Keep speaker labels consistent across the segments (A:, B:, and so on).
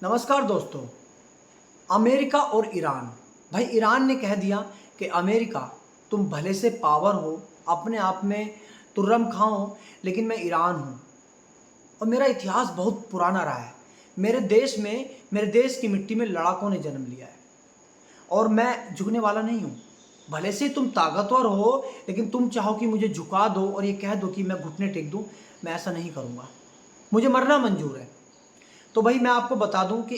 A: नमस्कार दोस्तों। अमेरिका और ईरान। भाई ईरान ने कह दिया कि अमेरिका तुम भले से पावर हो, अपने आप में तुर्रम खाओ, लेकिन मैं ईरान हूँ और मेरा इतिहास बहुत पुराना रहा है। मेरे देश की मिट्टी में लड़ाकों ने जन्म लिया है और मैं झुकने वाला नहीं हूँ। भले से तुम ताकतवर हो, लेकिन तुम चाहो कि मुझे झुका दो और ये कह दो कि मैं घुटने टेक दूँ, मैं ऐसा नहीं करूँगा। मुझे मरना मंजूर है। तो भाई मैं आपको बता दूं कि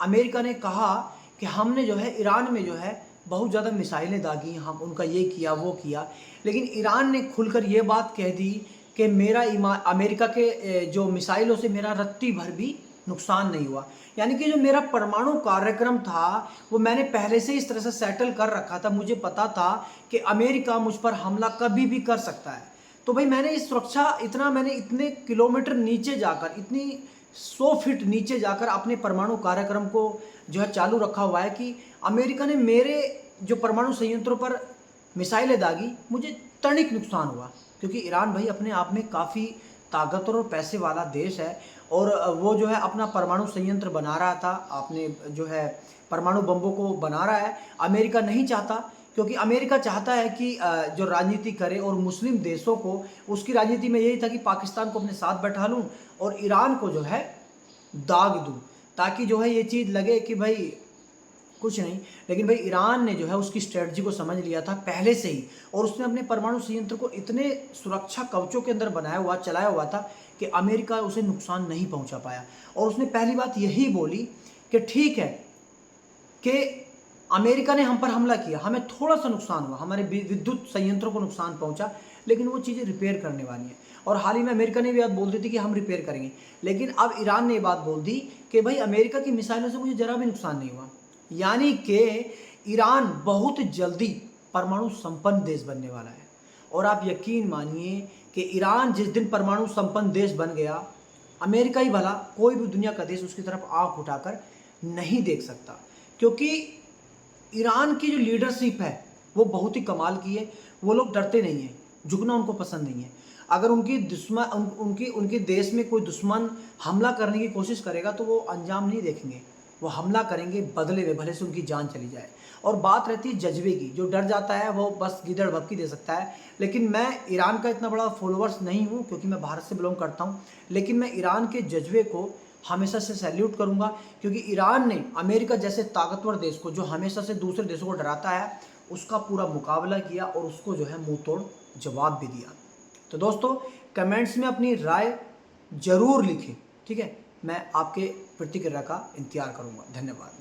A: अमेरिका ने कहा कि हमने जो है ईरान में जो है बहुत ज़्यादा मिसाइलें दागी, हम उनका ये किया वो किया, लेकिन ईरान ने खुलकर ये बात कह दी कि अमेरिका के जो मिसाइलों से मेरा रत्ती भर भी नुकसान नहीं हुआ। यानी कि जो मेरा परमाणु कार्यक्रम था वो मैंने पहले से इस तरह से सेटल कर रखा था। मुझे पता था कि अमेरिका मुझ पर हमला कभी भी कर सकता है। तो भाई मैंने इतने किलोमीटर नीचे जाकर, इतनी 100 फीट नीचे जाकर अपने परमाणु कार्यक्रम को जो है चालू रखा हुआ है कि अमेरिका ने मेरे जो परमाणु संयंत्रों पर मिसाइलें दागी, मुझे तनिक नुकसान हुआ। क्योंकि ईरान भाई अपने आप में काफ़ी ताकतवर और पैसे वाला देश है और वो जो है अपना परमाणु संयंत्र बना रहा था, अपने जो है परमाणु बम्बों को बना रहा है। अमेरिका नहीं चाहता, क्योंकि अमेरिका चाहता है कि जो राजनीति करे और मुस्लिम देशों को, उसकी राजनीति में यही था कि पाकिस्तान को अपने साथ बैठा लूँ और ईरान को जो है दाग दूँ, ताकि जो है ये चीज़ लगे कि भाई कुछ नहीं। लेकिन भाई ईरान ने जो है उसकी स्ट्रेटजी को समझ लिया था पहले से ही, और उसने अपने परमाणु संयंत्र को इतने सुरक्षा कवचों के अंदर चलाया हुआ था कि अमेरिका उसे नुकसान नहीं पहुंचा पाया। और उसने पहली बात यही बोली कि ठीक है कि अमेरिका ने हम पर हमला किया, हमें थोड़ा सा नुकसान हुआ, हमारे विद्युत संयंत्रों को नुकसान पहुंचा, लेकिन वो चीज़ें रिपेयर करने वाली हैं। और हाल ही में अमेरिका ने भी बात बोल दी थी कि हम रिपेयर करेंगे, लेकिन अब ईरान ने ये बात बोल दी कि भाई अमेरिका की मिसाइलों से मुझे जरा भी नुकसान नहीं हुआ। यानी कि ईरान बहुत जल्दी परमाणु संपन्न देश बनने वाला है। और आप यकीन मानिए कि ईरान जिस दिन परमाणु संपन्न देश बन गया, अमेरिका ही भला कोई भी दुनिया का देश उसकी तरफ आंख उठाकर नहीं देख सकता। क्योंकि ईरान की जो लीडरशिप है वो बहुत ही कमाल की है। वो लोग डरते नहीं हैं, झुकना उनको पसंद नहीं है। अगर उनके देश में कोई दुश्मन हमला करने की कोशिश करेगा तो वो अंजाम नहीं देखेंगे, वो हमला करेंगे बदले में, भले से उनकी जान चली जाए। और बात रहती है जज्बे की, जो डर जाता है वो बस गीदड़ भभकी दे सकता है। लेकिन मैं ईरान का इतना बड़ा फॉलोअर्स नहीं हूँ, क्योंकि मैं भारत से बिलोंग करता हूँ, लेकिन मैं ईरान के जज्बे को हमेशा से सैल्यूट करूंगा। क्योंकि ईरान ने अमेरिका जैसे ताकतवर देश को, जो हमेशा से दूसरे देशों को डराता है, उसका पूरा मुकाबला किया और उसको जो है मुंह तोड़ जवाब भी दिया। तो दोस्तों कमेंट्स में अपनी राय जरूर लिखें, ठीक है। मैं आपके प्रतिक्रिया का इंतजार करूंगा। धन्यवाद।